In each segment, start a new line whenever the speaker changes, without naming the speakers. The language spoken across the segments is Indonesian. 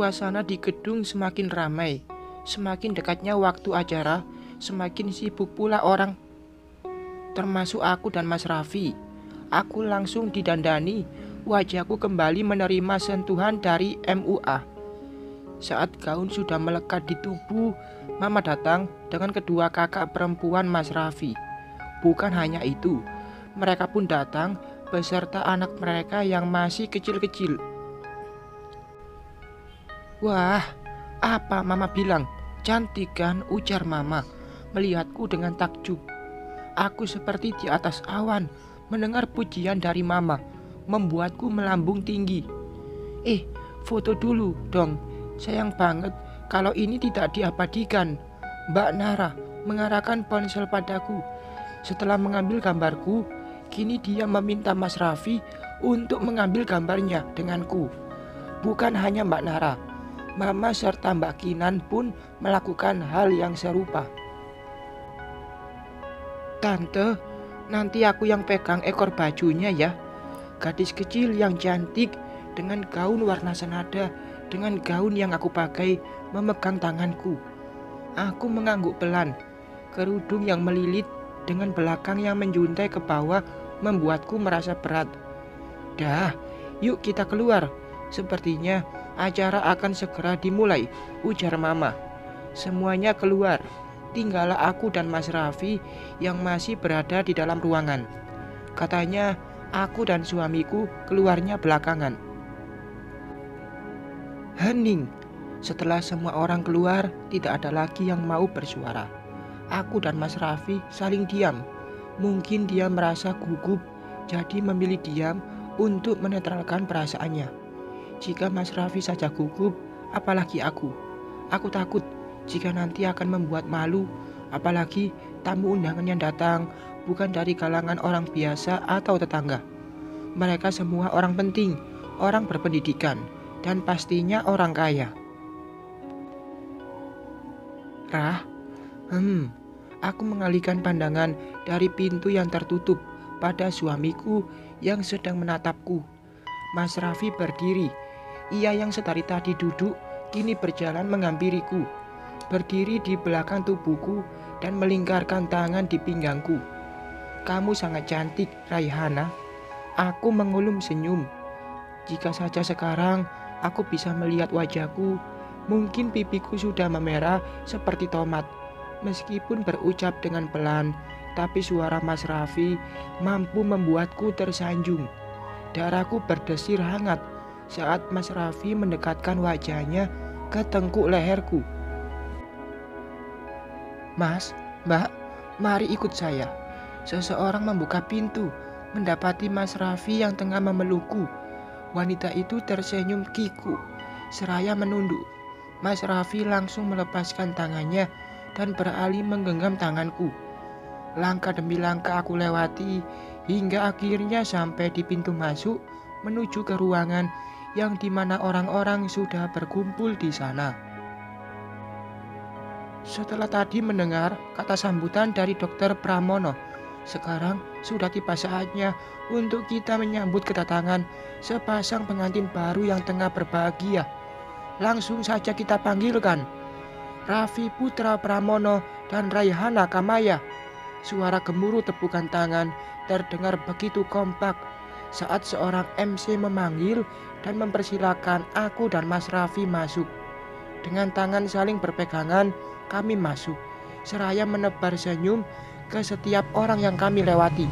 Suasana di gedung semakin ramai. Semakin dekatnya waktu acara, semakin sibuk pula orang, termasuk aku dan Mas Raffi. Aku langsung didandani. Wajahku kembali menerima sentuhan dari MUA. Saat gaun sudah melekat di tubuh, Mama datang dengan kedua kakak perempuan Mas Raffi. Bukan hanya itu, mereka pun datang beserta anak mereka yang masih kecil-kecil. "Wah, apa Mama bilang? Cantik kan?" ujar Mama, melihatku dengan takjub. Aku seperti di atas awan, mendengar pujian dari Mama, membuatku melambung tinggi. Foto dulu dong. Sayang banget kalau ini tidak diabadikan." Mbak Nara mengarahkan ponsel padaku. Setelah mengambil gambarku, kini dia meminta Mas Raffi untuk mengambil gambarnya denganku. Bukan hanya Mbak Nara, Mama serta Mbak Kinan pun melakukan hal yang serupa. "Tante, nanti aku yang pegang ekor bajunya ya." Gadis kecil yang cantik dengan gaun warna senada dengan gaun yang aku pakai memegang tanganku. Aku mengangguk pelan. Kerudung yang melilit dengan belakang yang menjuntai ke bawah membuatku merasa berat. "Dah, yuk kita keluar. Sepertinya acara akan segera dimulai," ujar Mama. Semuanya keluar. Tinggallah aku dan Mas Raffi yang masih berada di dalam ruangan. Katanya aku dan suamiku keluarnya belakangan. Hening. Setelah semua orang keluar, tidak ada lagi yang mau bersuara. Aku dan Mas Raffi saling diam. Mungkin dia merasa gugup, jadi memilih diam untuk menetralkan perasaannya. Jika Mas Raffi saja gugup, apalagi aku. Aku takut jika nanti akan membuat malu, apalagi tamu undangan yang datang bukan dari kalangan orang biasa atau tetangga. Mereka semua orang penting, orang berpendidikan, dan pastinya orang kaya. "Rah, aku mengalihkan pandangan dari pintu yang tertutup pada suamiku yang sedang menatapku. Mas Raffi berdiri. Ia yang sedari tadi duduk, kini berjalan menghampiriku. Berdiri di belakang tubuhku dan melingkarkan tangan di pinggangku. "Kamu sangat cantik, Raihana." Aku mengulum senyum. Jika saja sekarang aku bisa melihat wajahku, mungkin pipiku sudah memerah seperti tomat. Meskipun berucap dengan pelan, tapi suara Mas Raffi mampu membuatku tersanjung. Darahku berdesir hangat saat Mas Raffi mendekatkan wajahnya ke tengkuk leherku. "Mas, Mbak, mari ikut saya." Seseorang membuka pintu, mendapati Mas Raffi yang tengah memelukku. Wanita itu tersenyum kiku, seraya menunduk. Mas Raffi langsung melepaskan tangannya dan beralih menggenggam tanganku. Langkah demi langkah aku lewati, hingga akhirnya sampai di pintu masuk menuju ke ruangan yang dimana orang-orang sudah berkumpul di sana. Setelah tadi mendengar kata sambutan dari Dokter Pramono, sekarang sudah tiba saatnya untuk kita menyambut kedatangan sepasang pengantin baru yang tengah berbahagia. Langsung saja kita panggilkan Raffi Putra Pramono dan Raihana Kamaya. Suara gemuruh tepukan tangan terdengar begitu kompak saat seorang MC memanggil dan mempersilakan aku dan Mas Raffi masuk. Dengan tangan saling berpegangan, kami masuk, seraya menebar senyum ke setiap orang yang kami lewati.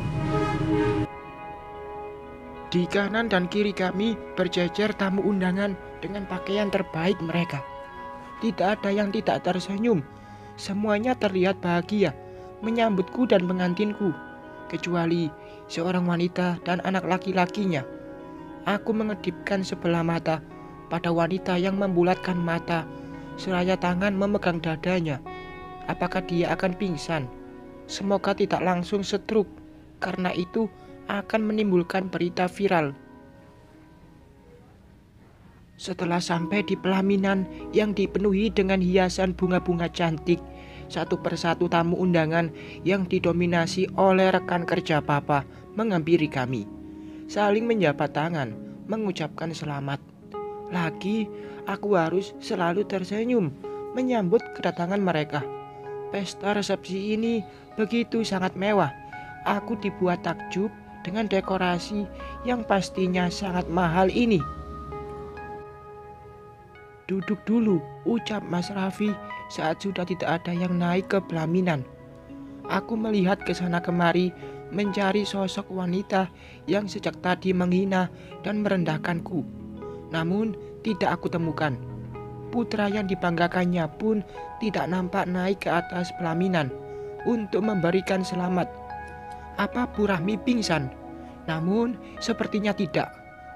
Di kanan dan kiri kami berjejer tamu undangan dengan pakaian terbaik mereka. Tidak ada yang tidak tersenyum. Semuanya terlihat bahagia menyambutku dan pengantinku, kecuali seorang wanita dan anak laki-lakinya. Aku mengedipkan sebelah mata pada wanita yang membulatkan mata, seraya tangan memegang dadanya. Apakah dia akan pingsan? Semoga tidak langsung stroke, karena itu akan menimbulkan berita viral. Setelah sampai di pelaminan yang dipenuhi dengan hiasan bunga-bunga cantik, satu persatu tamu undangan yang didominasi oleh rekan kerja Papa menghampiri kami, saling menjabat tangan, mengucapkan selamat. Lagi, aku harus selalu tersenyum menyambut kedatangan mereka. Pesta resepsi ini begitu sangat mewah. Aku dibuat takjub dengan dekorasi yang pastinya sangat mahal ini. Duduk dulu, ucap Mas Raffi saat sudah tidak ada yang naik ke pelaminan. Aku melihat ke sana kemari mencari sosok wanita yang sejak tadi menghina dan merendahkanku. Namun tidak aku temukan. Putra yang dibanggakannya pun tidak nampak naik ke atas pelaminan untuk memberikan selamat. Apa Bu Rahmi pingsan? Namun sepertinya tidak.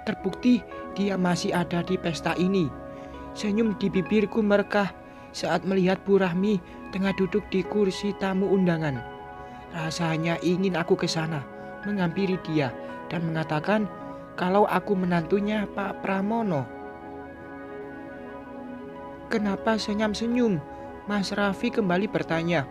Terbukti dia masih ada di pesta ini. Senyum di bibirku merekah saat melihat Bu Rahmi tengah duduk di kursi tamu undangan. Rasanya ingin aku ke sana, menghampiri dia dan mengatakan kalau aku menantunya Pak Pramono. Kenapa senyum-senyum? Mas Raffi kembali bertanya.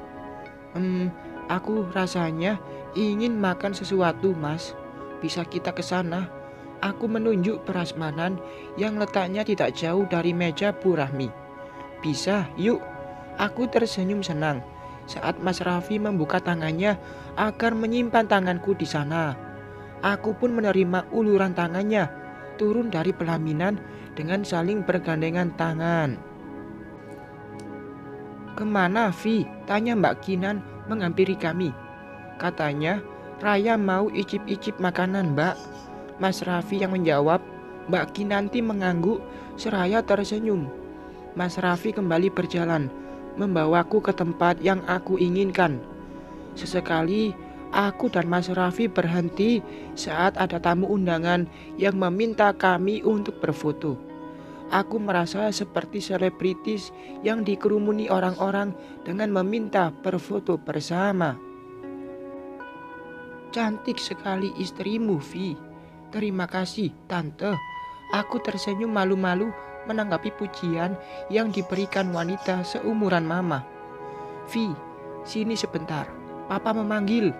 Aku rasanya ingin makan sesuatu, Mas. Bisa kita ke sana? Aku menunjuk prasmanan yang letaknya tidak jauh dari meja Bu Rahmi. Bisa, yuk. Aku tersenyum senang saat Mas Raffi membuka tangannya agar menyimpan tanganku di sana. Aku pun menerima uluran tangannya, turun dari pelaminan dengan saling bergandengan tangan. Kemana, Vi? Tanya Mbak Kinan menghampiri kami. Katanya, Raya mau icip-icip makanan, Mbak. Mas Raffi yang menjawab. Mbak Kinanti mengangguk seraya tersenyum. Mas Raffi kembali berjalan, membawaku ke tempat yang aku inginkan. Sesekali aku dan Mas Raffi berhenti saat ada tamu undangan yang meminta kami untuk berfoto. Aku merasa seperti selebritis yang dikerumuni orang-orang dengan meminta berfoto bersama. Cantik sekali istrimu, Vi. Terima kasih, Tante. Aku tersenyum malu-malu menanggapi pujian yang diberikan wanita seumuran Mama. Vi, sini sebentar. Papa memanggil.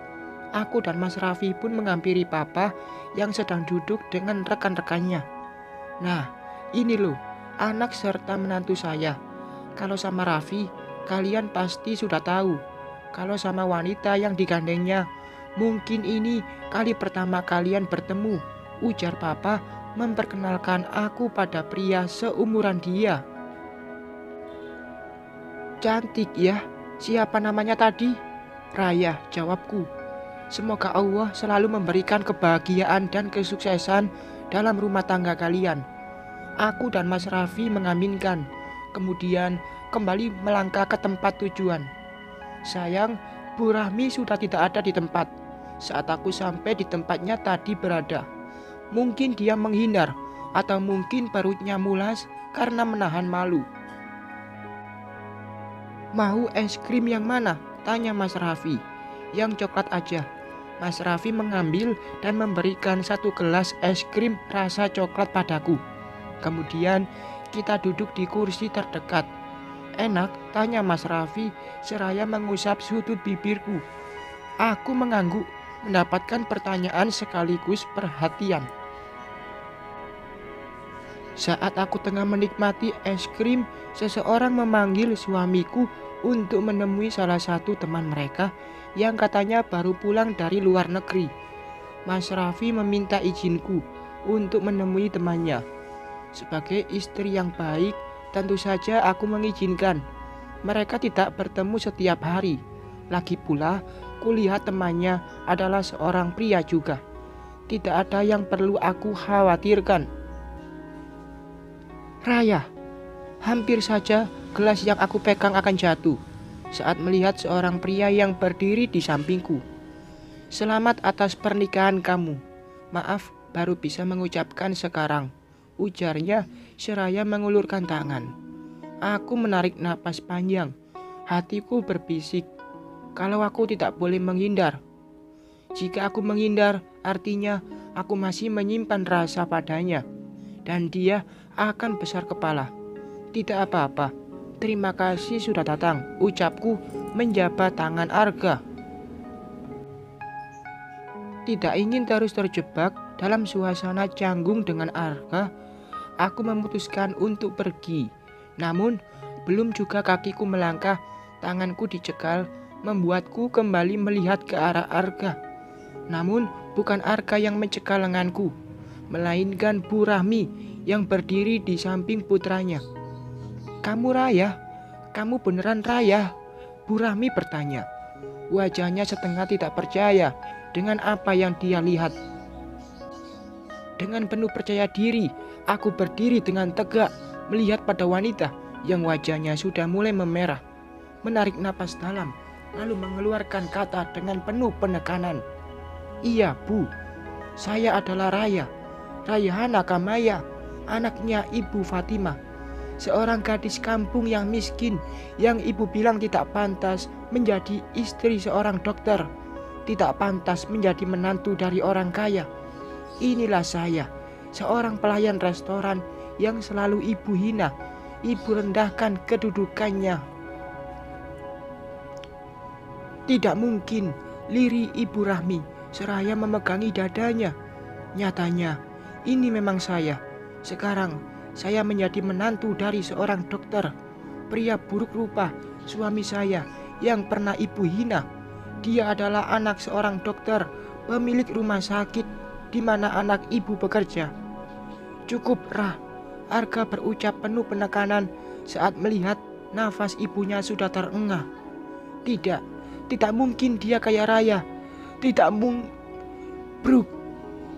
Aku dan Mas Raffi pun menghampiri Papa yang sedang duduk dengan rekan-rekannya. Nah, ini loh, anak serta menantu saya. Kalau sama Raffi, kalian pasti sudah tahu. Kalau sama wanita yang digandengnya, mungkin ini kali pertama kalian bertemu, ujar Papa memperkenalkan aku pada pria seumuran dia. Cantik ya, siapa namanya tadi? Raya, jawabku. Semoga Allah selalu memberikan kebahagiaan dan kesuksesan dalam rumah tangga kalian. Aku dan Mas Raffi mengaminkan, kemudian kembali melangkah ke tempat tujuan. Sayang, Bu Rahmi sudah tidak ada di tempat. Saat aku sampai di tempatnya tadi berada. Mungkin dia menghindar, atau mungkin perutnya mulas karena menahan malu. Mau es krim yang mana? Tanya Mas Raffi. Yang coklat aja. Mas Raffi mengambil dan memberikan satu gelas es krim rasa coklat padaku. Kemudian kita duduk di kursi terdekat. Enak? Tanya Mas Raffi seraya mengusap sudut bibirku. Aku mengangguk, mendapatkan pertanyaan sekaligus perhatian. Saat aku tengah menikmati es krim, seseorang memanggil suamiku untuk menemui salah satu teman mereka yang katanya baru pulang dari luar negeri. Mas Raffi meminta izinku untuk menemui temannya. Sebagai istri yang baik, tentu saja aku mengizinkan. Mereka tidak bertemu setiap hari. Lagi pula, kulihat temannya adalah seorang pria juga. Tidak ada yang perlu aku khawatirkan. Raya, hampir saja gelas yang aku pegang akan jatuh saat melihat seorang pria yang berdiri di sampingku. Selamat atas pernikahan kamu. Maaf, baru bisa mengucapkan sekarang, ujarnya seraya mengulurkan tangan. Aku menarik napas panjang. Hatiku berbisik, kalau aku tidak boleh menghindar. Jika aku menghindar, artinya aku masih menyimpan rasa padanya. Dan dia akan besar kepala. Tidak apa-apa. Terima kasih sudah datang, ucapku menjabat tangan Arga. Tidak ingin terus terjebak dalam suasana canggung dengan Arga, Aku memutuskan untuk pergi. Namun, belum juga kakiku melangkah, tanganku dicekal, membuatku kembali melihat ke arah Arga. Namun, bukan Arga yang mencekal lenganku, melainkan Bu Rahmi yang berdiri di samping putranya. "Kamu Raya? Kamu beneran Raya?" Bu Rahmi bertanya. Wajahnya setengah tidak percaya dengan apa yang dia lihat. Dengan penuh percaya diri, aku berdiri dengan tegak melihat pada wanita yang wajahnya sudah mulai memerah. Menarik napas dalam, lalu mengeluarkan kata dengan penuh penekanan. "Iya, Bu. Saya adalah Raya. Rayhana Kamaya, anaknya Ibu Fatimah. Seorang gadis kampung yang miskin yang ibu bilang tidak pantas menjadi istri seorang dokter, tidak pantas menjadi menantu dari orang kaya. Inilah saya, seorang pelayan restoran yang selalu ibu hina, ibu rendahkan kedudukannya." "Tidak mungkin," lirih Ibu Rahmi seraya memegangi dadanya. "Nyatanya, ini memang saya. Sekarang, saya menjadi menantu dari seorang dokter, pria buruk rupa, suami saya yang pernah ibu hina. Dia adalah anak seorang dokter, pemilik rumah sakit di mana anak ibu bekerja." "Cukup, Rah," Arga berucap penuh penekanan saat melihat nafas ibunya sudah terengah. Tidak mungkin dia kaya raya. Tidak mungkin, Bruk,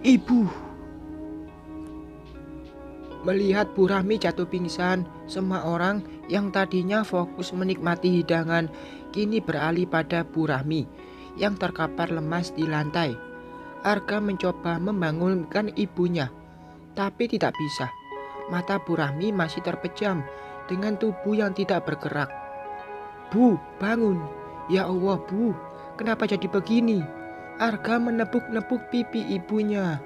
Ibu." Melihat Bu Rahmi jatuh pingsan, semua orang yang tadinya fokus menikmati hidangan kini beralih pada Bu Rahmi yang terkapar lemas di lantai. Arga mencoba membangunkan ibunya, tapi tidak bisa. Mata Bu Rahmi masih terpejam dengan tubuh yang tidak bergerak. "Bu, bangun. Ya Allah, Bu, kenapa jadi begini?" Arga menepuk-nepuk pipi ibunya.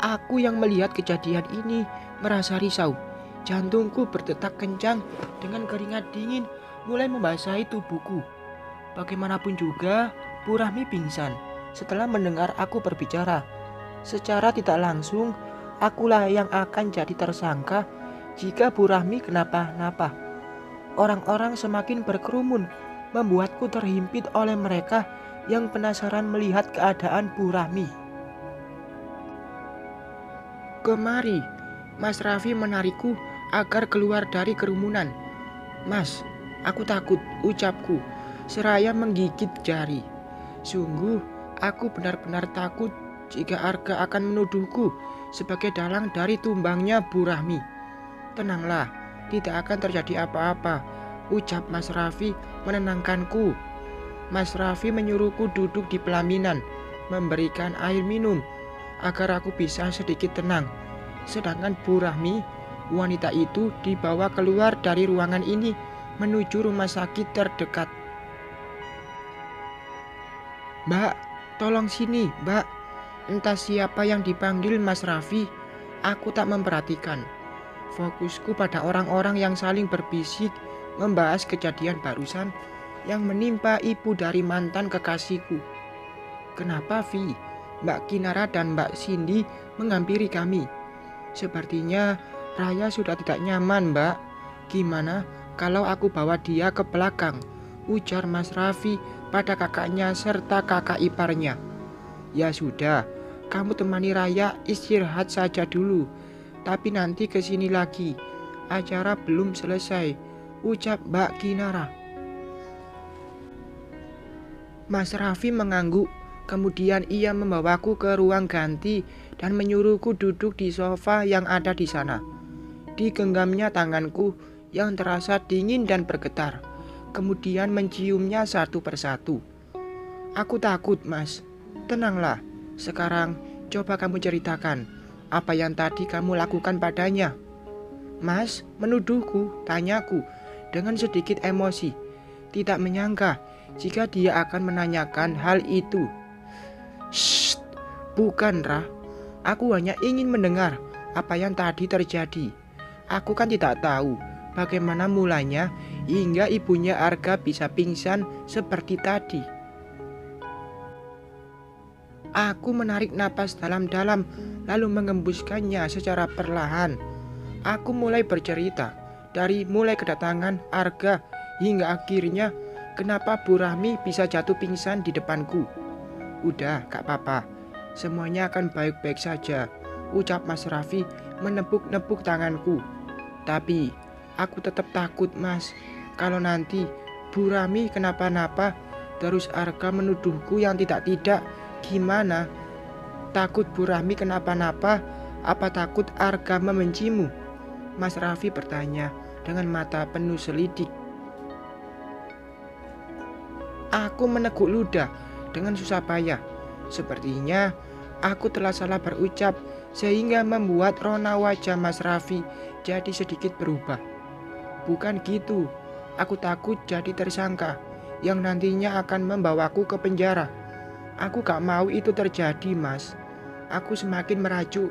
Aku yang melihat kejadian ini merasa risau. Jantungku berdetak kencang dengan keringat dingin mulai membasahi tubuhku. Bagaimanapun juga, Bu Rahmi pingsan setelah mendengar aku berbicara. Secara tidak langsung, akulah yang akan jadi tersangka jika Bu Rahmi kenapa-napa. Orang-orang semakin berkerumun, membuatku terhimpit oleh mereka yang penasaran melihat keadaan Bu Rahmi. "Kemari," Mas Raffi menarikku agar keluar dari kerumunan. "Mas, aku takut," ucapku seraya menggigit jari. Sungguh, aku benar-benar takut jika Arga akan menuduhku sebagai dalang dari tumbangnya Bu Rahmi. "Tenanglah, tidak akan terjadi apa-apa," ucap Mas Raffi menenangkanku. Mas Raffi menyuruhku duduk di pelaminan, memberikan air minum agar aku bisa sedikit tenang. Sedangkan Bu Rahmi, wanita itu, dibawa keluar dari ruangan ini menuju rumah sakit terdekat. "Mbak, tolong sini, Mbak." Entah siapa yang dipanggil Mas Raffi, aku tak memperhatikan. Fokusku pada orang-orang yang saling berbisik membahas kejadian barusan yang menimpa ibu dari mantan kekasihku. "Kenapa, Vi? Mbak Kinara dan Mbak Cindy menghampiri kami. Sepertinya Raya sudah tidak nyaman, Mbak. Gimana kalau aku bawa dia ke belakang?" ujar Mas Raffi pada kakaknya serta kakak iparnya. "Ya sudah, kamu temani Raya istirahat saja dulu. Tapi nanti kesini lagi. Acara belum selesai," ucap Mbak Kinara. Mas Raffi mengangguk. Kemudian ia membawaku ke ruang ganti dan menyuruhku duduk di sofa yang ada di sana. Digenggamnya tanganku yang terasa dingin dan bergetar, kemudian menciumnya satu persatu. "Aku takut, Mas." "Tenanglah. Sekarang coba kamu ceritakan apa yang tadi kamu lakukan padanya." "Mas menuduhku?" tanyaku dengan sedikit emosi, tidak menyangka jika dia akan menanyakan hal itu. "Shh, bukan, Rah. Aku hanya ingin mendengar apa yang tadi terjadi. Aku kan tidak tahu bagaimana mulanya hingga ibunya Arga bisa pingsan seperti tadi." Aku menarik napas dalam-dalam lalu mengembuskannya secara perlahan. Aku mulai bercerita dari mulai kedatangan Arga hingga akhirnya kenapa Bu Rahmi bisa jatuh pingsan di depanku. Udah, gak apa-apa. Semuanya akan baik-baik saja, ucap Mas Raffi menepuk-nepuk tanganku. Tapi aku tetap takut, Mas. Kalau nanti Bu Rahmi kenapa-napa, terus Arga menuduhku yang tidak-tidak, gimana? Takut Bu Rahmi kenapa-napa? Apa takut Arga membencimu? Mas Raffi bertanya dengan mata penuh selidik. Aku meneguk ludah dengan susah payah. Sepertinya aku telah salah berucap sehingga membuat rona wajah Mas Raffi jadi sedikit berubah. Bukan gitu, aku takut jadi tersangka yang nantinya akan membawaku ke penjara. Aku gak mau itu terjadi, Mas. Aku semakin merajuk.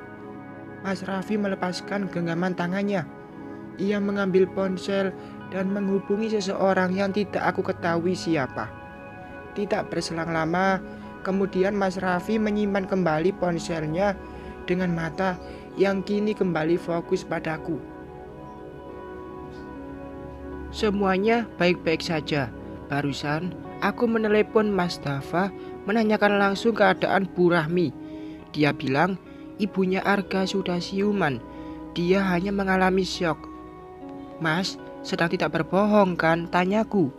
Mas Raffi melepaskan genggaman tangannya. Ia mengambil ponsel dan menghubungi seseorang yang tidak aku ketahui siapa. Tidak berselang lama, kemudian Mas Raffi menyimpan kembali ponselnya dengan mata yang kini kembali fokus padaku. Semuanya baik-baik saja. Barusan aku menelepon Mas Dafa menanyakan langsung keadaan Bu Rahmi. Dia bilang ibunya Arga sudah siuman. Dia hanya mengalami syok. Mas, sedang tidak berbohong kan? Tanyaku.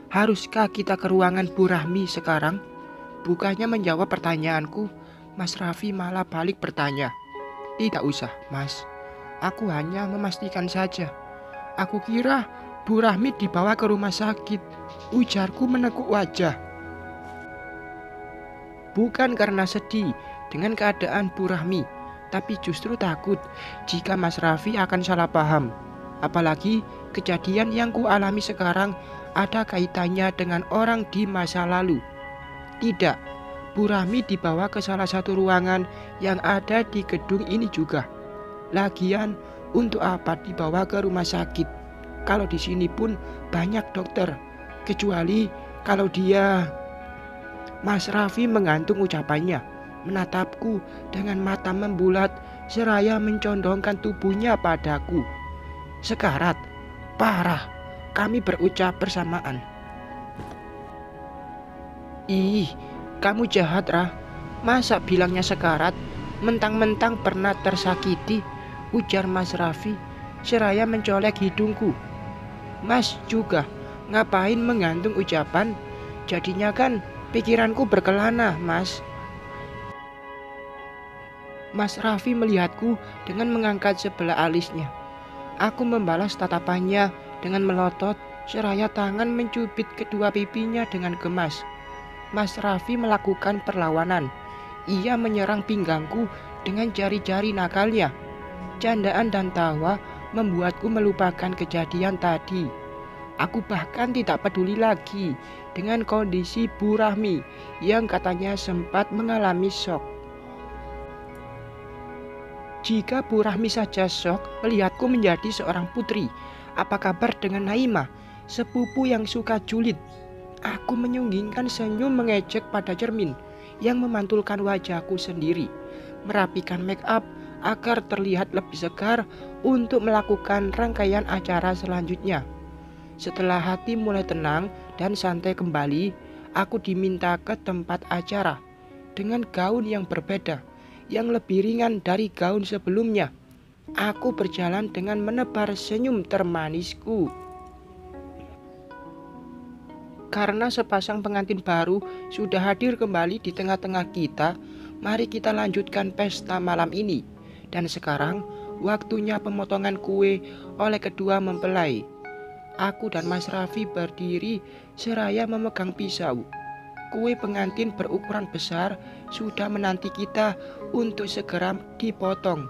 Haruskah kita ke ruangan Bu Rahmi sekarang? Bukannya menjawab pertanyaanku, Mas Raffi malah balik bertanya. Tidak usah, Mas. Aku hanya memastikan saja. Aku kira Bu Rahmi dibawa ke rumah sakit. Ujarku menekuk wajah. Bukan karena sedih dengan keadaan Bu Rahmi, tapi justru takut jika Mas Raffi akan salah paham. Apalagi kejadian yang kualami sekarang ada kaitannya dengan orang di masa lalu. Tidak, Bu Rahmi dibawa ke salah satu ruangan yang ada di gedung ini juga. Lagian, untuk apa dibawa ke rumah sakit? Kalau di sini pun banyak dokter, kecuali kalau dia... Mas Raffi menggantung ucapannya, menatapku dengan mata membulat seraya mencondongkan tubuhnya padaku. Sekarat, parah, kami berucap bersamaan. Ih, kamu jahat, Rah. Masa bilangnya sekarat, mentang-mentang pernah tersakiti, ujar Mas Raffi seraya mencolek hidungku. Mas juga, ngapain menggantung ucapan? Jadinya kan pikiranku berkelana, Mas. Mas Raffi melihatku dengan mengangkat sebelah alisnya. Aku membalas tatapannya dengan melotot seraya tangan mencubit kedua pipinya dengan gemas. Mas Raffi melakukan perlawanan. Ia menyerang pinggangku dengan jari-jari nakalnya. Candaan dan tawa membuatku melupakan kejadian tadi. Aku bahkan tidak peduli lagi dengan kondisi Bu Rahmi yang katanya sempat mengalami syok. Jika Bu Rahmi saja syok melihatku menjadi seorang putri, apa kabar dengan Naimah, sepupu yang suka julid? Aku menyunggingkan senyum mengejek pada cermin yang memantulkan wajahku sendiri, merapikan make up agar terlihat lebih segar untuk melakukan rangkaian acara selanjutnya. Setelah hati mulai tenang dan santai kembali, aku diminta ke tempat acara dengan gaun yang berbeda, yang lebih ringan dari gaun sebelumnya. Aku berjalan dengan menebar senyum termanisku. Karena sepasang pengantin baru sudah hadir kembali di tengah-tengah kita, mari kita lanjutkan pesta malam ini. Dan sekarang waktunya pemotongan kue oleh kedua mempelai. Aku dan Mas Raffi berdiri seraya memegang pisau. Kue pengantin berukuran besar sudah menanti kita untuk segera dipotong.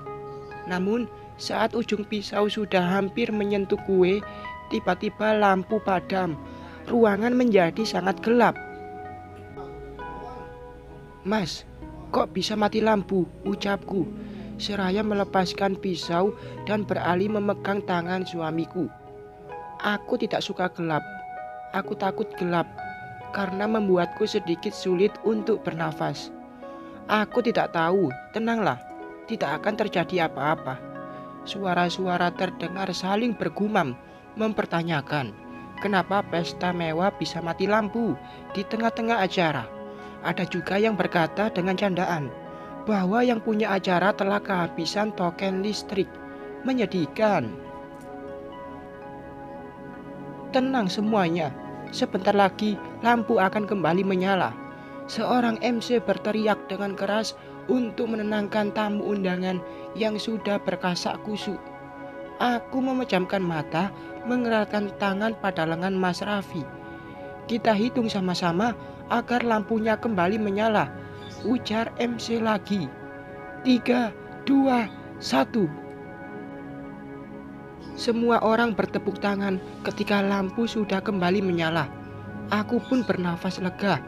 Namun saat ujung pisau sudah hampir menyentuh kue, tiba-tiba lampu padam. Ruangan menjadi sangat gelap. Mas, kok bisa mati lampu? Ucapku, seraya melepaskan pisau dan beralih memegang tangan suamiku. Aku tidak suka gelap. Aku takut gelap karena membuatku sedikit sulit untuk bernafas. Aku tidak tahu, tenanglah, tidak akan terjadi apa-apa. Suara-suara terdengar saling bergumam, mempertanyakan, kenapa pesta mewah bisa mati lampu di tengah-tengah acara. Ada juga yang berkata dengan candaan, bahwa yang punya acara telah kehabisan token listrik. Menyedihkan. Tenang semuanya, sebentar lagi lampu akan kembali menyala. Seorang MC berteriak dengan keras untuk menenangkan tamu undangan yang sudah berkasak kusuk. Aku memejamkan mata, mengeratkan tangan pada lengan Mas Raffi. Kita hitung sama-sama agar lampunya kembali menyala, ujar MC lagi. 3, 2, 1. Semua orang bertepuk tangan ketika lampu sudah kembali menyala. Aku pun bernafas lega.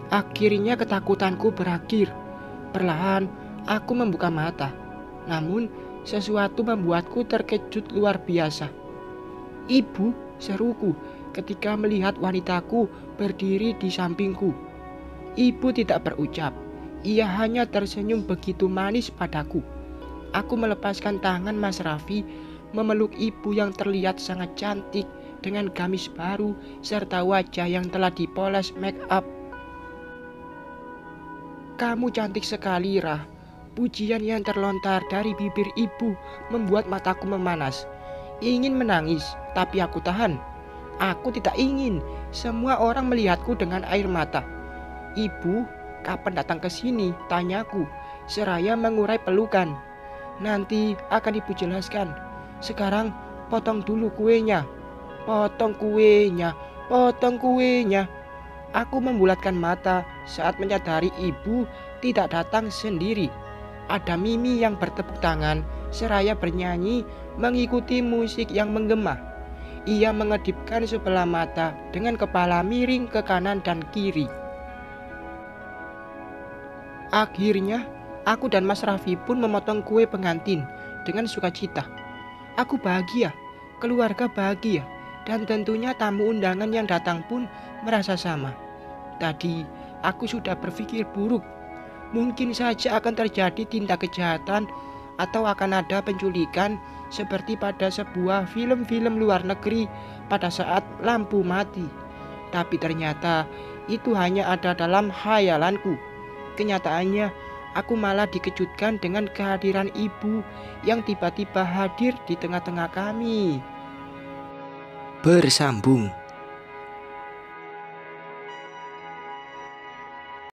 Akhirnya ketakutanku berakhir. Perlahan aku membuka mata. Namun sesuatu membuatku terkejut luar biasa. "Ibu," seruku ketika melihat wanitaku berdiri di sampingku. Ibu tidak berucap. Ia hanya tersenyum begitu manis padaku. Aku melepaskan tangan Mas Raffi, memeluk ibu yang terlihat sangat cantik dengan gamis baru serta wajah yang telah dipoles make up. "Kamu cantik sekali, Rah." Pujian yang terlontar dari bibir ibu membuat mataku memanas. Ingin menangis, tapi aku tahan. Aku tidak ingin semua orang melihatku dengan air mata. "Ibu, kapan datang ke sini?" tanyaku, seraya mengurai pelukan. "Nanti akan ibu jelaskan. Sekarang potong dulu kuenya." "Potong kuenya, potong kuenya." Aku membulatkan mata saat menyadari ibu tidak datang sendiri. Ada Mimi yang bertepuk tangan seraya bernyanyi mengikuti musik yang menggema. Ia mengedipkan sebelah mata dengan kepala miring ke kanan dan kiri. Akhirnya aku dan Mas Raffi pun memotong kue pengantin dengan sukacita. Aku bahagia, keluarga bahagia, dan tentunya tamu undangan yang datang pun merasa sama. Tadi aku sudah berpikir buruk. Mungkin saja akan terjadi tindak kejahatan atau akan ada penculikan seperti pada sebuah film-film luar negeri pada saat lampu mati. Tapi ternyata itu hanya ada dalam khayalanku. Kenyataannya aku malah dikejutkan dengan kehadiran ibu yang tiba-tiba hadir di tengah-tengah kami. Bersambung.